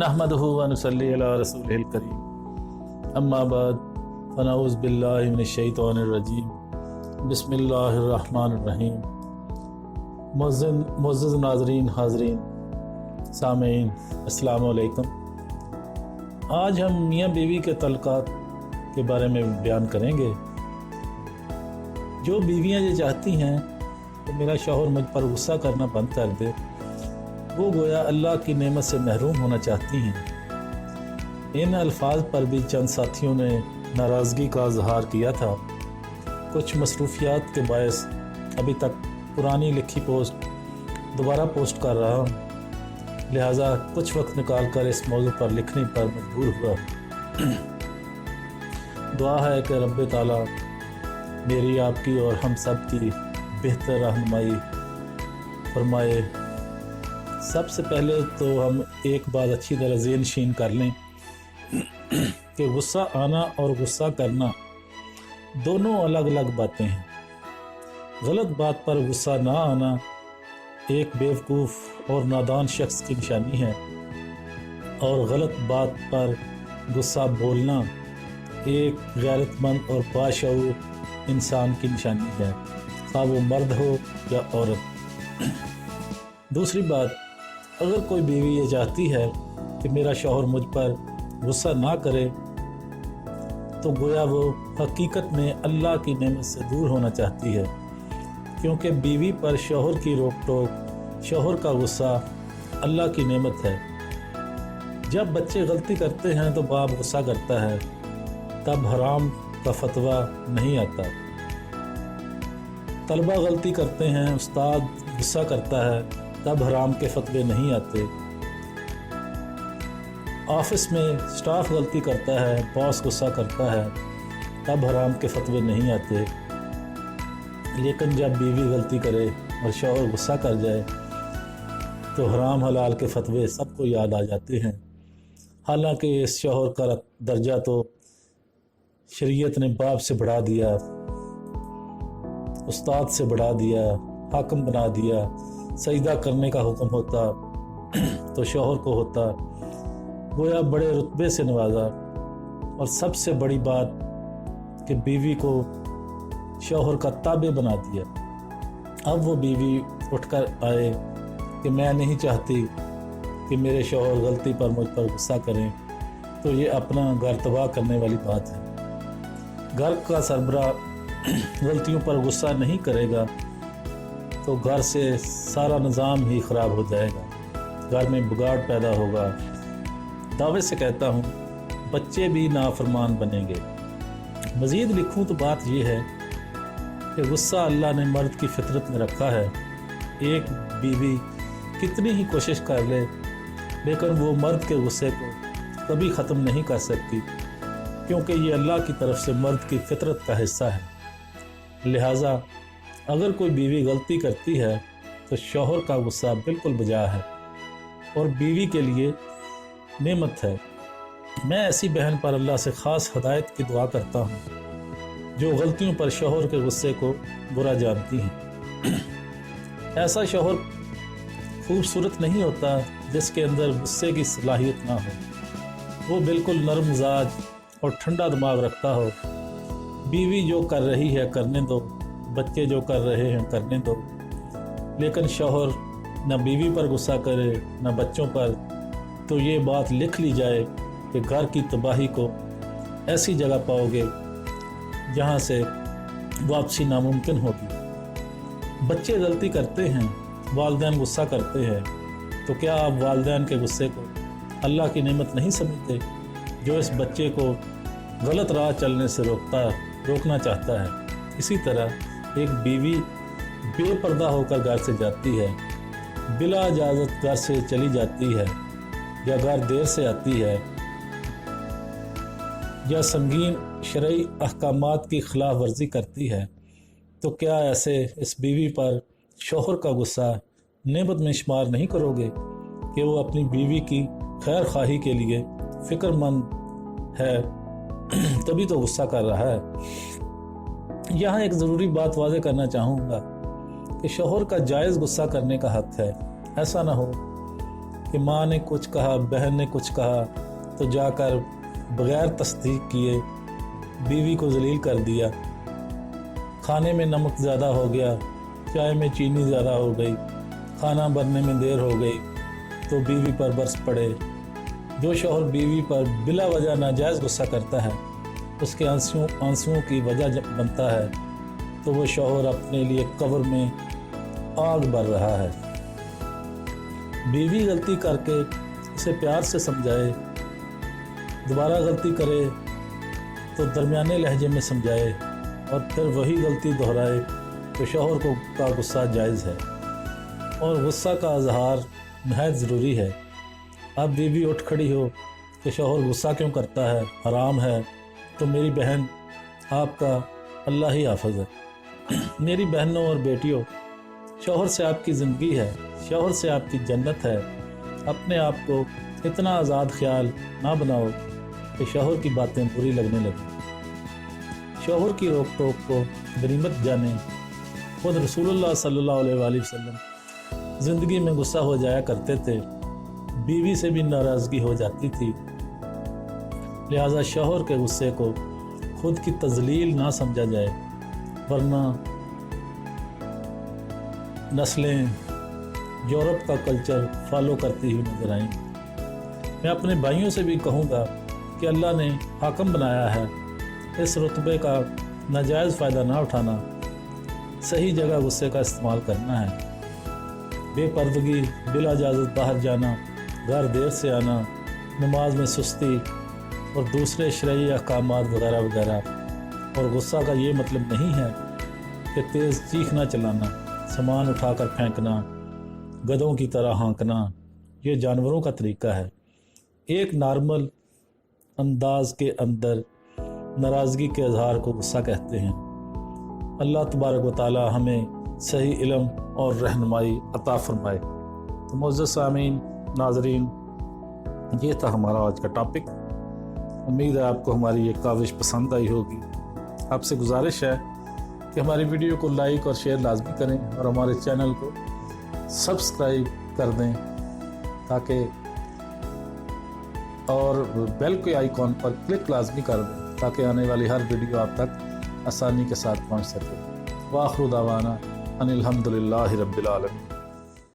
नहमदुहु व नुसल्ली अला रसूलिहिल करीम अम्मा बाद फनऊज़ु बिल्लाहि मिनश्शैतानिर रजीम बिस्मिल्लाहिर रहमानिर रहीम। मुअज़्ज़ज़ नाज़रीन हाज़रीन सामीन अस्सलामु अलैकुम। आज हम मियाँ बीवी के तल्क़ात के बारे में बयान करेंगे। जो बीवियाँ ये चाहती हैं कि मेरा शौहर मुझ पर गुस्सा करना बंद कर दे, वो गोया अल्लाह की नेमत से महरूम होना चाहती हैं। इन अल्फाज पर भी चंद साथियों ने नाराज़गी का इज़हार किया था। कुछ मसरूफियात के बायस अभी तक पुरानी लिखी पोस्ट दोबारा पोस्ट कर रहा हूँ, लिहाजा कुछ वक्त निकाल कर इस मौजू पर लिखने पर मजबूर हुआ। दुआ है कि रब्बे ताला मेरी, आपकी और हम सब की बेहतर रहनुमाई फरमाए। सबसे पहले तो हम एक बात अच्छी तरह ज़हनशीन कर लें कि गुस्सा आना और गुस्सा करना दोनों अलग अलग बातें हैं। गलत बात पर गुस्सा ना आना एक बेवकूफ़ और नादान शख्स की निशानी है, और गलत बात पर गुस्सा बोलना एक गैरतमंद और बाशऊर इंसान की निशानी है, खा वो मर्द हो या औरत। दूसरी बात, अगर कोई बीवी ये चाहती है कि मेरा शौहर मुझ पर गुस्सा ना करे, तो गोया वो हकीकत में अल्लाह की नेमत से दूर होना चाहती है, क्योंकि बीवी पर शौहर की रोक टोक, शौहर का गुस्सा अल्लाह की नेमत है। जब बच्चे गलती करते हैं तो बाप गुस्सा करता है, तब हराम का फतवा नहीं आता। तलबा गलती करते हैं, उस्ताद गुस्सा करता है, तब हराम के फतवे नहीं आते। ऑफिस में स्टाफ गलती करता है, बॉस गुस्सा करता है, तब हराम के फतवे नहीं आते। लेकिन जब बीवी गलती करे और शौहर गुस्सा कर जाए तो हराम हलाल के फतवे सबको याद आ जाते हैं। हालांकि इस शौहर का दर्जा तो शरीयत ने बाप से बढ़ा दिया, उस्ताद से बढ़ा दिया, हाकिम बना दिया। सजदा करने का हुक्म होता तो शौहर को होता, गोया बड़े रुतबे से नवाजा। और सबसे बड़ी बात कि बीवी को शौहर का ताबे बना दिया। अब वो बीवी उठकर आए कि मैं नहीं चाहती कि मेरे शौहर गलती पर मुझ पर गुस्सा करें, तो ये अपना घर तबाह करने वाली बात है। घर का सरबराह गलतियों पर गुस्सा नहीं करेगा तो घर से सारा निज़ाम ही ख़राब हो जाएगा, घर में बिगाड़ पैदा होगा। दावे से कहता हूँ, बच्चे भी नाफरमान बनेंगे। मज़ीद लिखूँ तो बात यह है कि गुस्सा अल्लाह ने मर्द की फितरत में रखा है। एक बीवी कितनी ही कोशिश कर ले, लेकिन वो मर्द के गुस्से को कभी ख़त्म नहीं कर सकती, क्योंकि ये अल्लाह की तरफ से मर्द की फितरत का हिस्सा है। लिहाजा अगर कोई बीवी गलती करती है तो शौहर का गुस्सा बिल्कुल बजा है और बीवी के लिए नेमत है। मैं ऐसी बहन पर अल्लाह से ख़ास हदायत की दुआ करता हूँ जो गलतियों पर शौहर के गुस्से को बुरा जानती हैं। ऐसा शौहर खूबसूरत नहीं होता जिसके अंदर गुस्से की सलाहियत ना हो। वो बिल्कुल नरम मिजाज और ठंडा दिमाग रखता हो। बीवी जो कर रही है करने दो, बच्चे जो कर रहे हैं करने दो, लेकिन शौहर न बीवी पर गुस्सा करे न बच्चों पर, तो ये बात लिख ली जाए कि घर की तबाही को ऐसी जगह पाओगे जहाँ से वापसी नामुमकिन होगी। बच्चे गलती करते हैं, वालिदैन गुस्सा करते हैं, तो क्या आप वालिदैन के गुस्से को अल्लाह की नेमत नहीं समझते जो इस बच्चे को गलत राह चलने से रोकना चाहता है? इसी तरह एक बीवी बेपर्दा होकर घर से जाती है, बिला इजाज़त घर से चली जाती है, या घर देर से आती है, या संगीन शरई अहकामात की खिलाफ वर्जी करती है, तो क्या ऐसे इस बीवी पर शौहर का गुस्सा नेमत में शुमार नहीं करोगे कि वो अपनी बीवी की खैर खाही के लिए फ़िक्रमंद है, तभी तो गुस्सा कर रहा है। यहाँ एक ज़रूरी बात वाज़ेह करना चाहूँगा कि शौहर का जायज़ गुस्सा करने का हक़ है। ऐसा ना हो کہ ماں نے کچھ کہا، بہن نے کچھ کہا تو جا کر بغیر تصدیق کیے بیوی کو ذلیل کر دیا۔ کھانے میں نمک زیادہ ہو گیا، چائے میں چینی زیادہ ہو گئی، کھانا بننے میں دیر ہو گئی تو بیوی پر برس پڑے۔ جو شوہر بیوی پر بلا وجہ ناجائز غصہ کرتا ہے، اس کے آنسوؤں کی وجہ بنتا ہے، تو وہ شوہر اپنے لیے قبر میں آگ بر رہا ہے۔ بیوی غلطی کر کے اسے پیار سے سمجھائے، دوبارہ غلطی کرے تو درمیانے لہجے میں سمجھائے اور پھر وہی غلطی دہرائے تو شوہر کا غصہ جائز ہے، اور غصہ کا اظہار نہایت ضروری ہے۔ اب بیوی اٹھ کھڑی ہو کہ شوہر غصہ کیوں کرتا ہے، حرام ہے، تو میری بہن آپ کا اللہ ہی حافظ ہے۔ میری بہنوں اور بیٹیوں، شوہر سے آپ کی زندگی ہے، شوہر سے آپ کی جنت ہے۔ اپنے آپ کو اتنا آزاد خیال نہ بناؤ کہ شوہر کی باتیں بری لگنے لگیں۔ شوہر کی روک ٹوک کو غنیمت جانیں۔ خود رسول اللہ صلی اللہ علیہ وآلہ وسلم زندگی میں غصہ ہو جایا کرتے تھے، بیوی سے بھی ناراضگی ہو جاتی تھی، لہٰذا شوہر کے غصے کو خود کی تذلیل نہ سمجھا جائے، ورنہ نسلیں یورپ کا کلچر فالو کرتی ہوئی نظر آئیں۔ میں اپنے بھائیوں سے بھی کہوں گا کہ اللہ نے حاکم بنایا ہے، اس رتبے کا ناجائز فائدہ نہ اٹھانا، صحیح جگہ غصے کا استعمال کرنا ہے۔ بے پردگی، بلا اجازت باہر جانا، گھر دیر سے آنا، نماز میں سستی اور دوسرے شرعی احکامات وغیرہ وغیرہ، اور غصہ کا یہ مطلب نہیں ہے کہ تیز چیخنا چلانا، سامان اٹھا کر پھینکنا، گدھوں کی طرح ہانکنا، یہ جانوروں کا طریقہ ہے۔ ایک نارمل انداز کے اندر ناراضگی کے اظہار کو غصہ کہتے ہیں۔ اللہ تبارک و تعالی ہمیں صحیح علم اور رہنمائی عطا فرمائے۔ تو معزز سامعین، ناظرین، یہ تھا ہمارا آج کا ٹاپک۔ امید ہے آپ کو ہماری یہ کاوش پسند آئی ہوگی۔ آپ سے گزارش ہے کہ ہماری ویڈیو کو لائک اور شیئر لازمی کریں، اور ہمارے چینل کو سبسکرائب کر دیں تاکہ، اور بیل کے آئیکن پر کلک لازمی کر دیں تاکہ آنے والی ہر ویڈیو آپ تک آسانی کے ساتھ پہنچ سکے۔ وآخر دعوانا ان الحمدللہ رب العالمین۔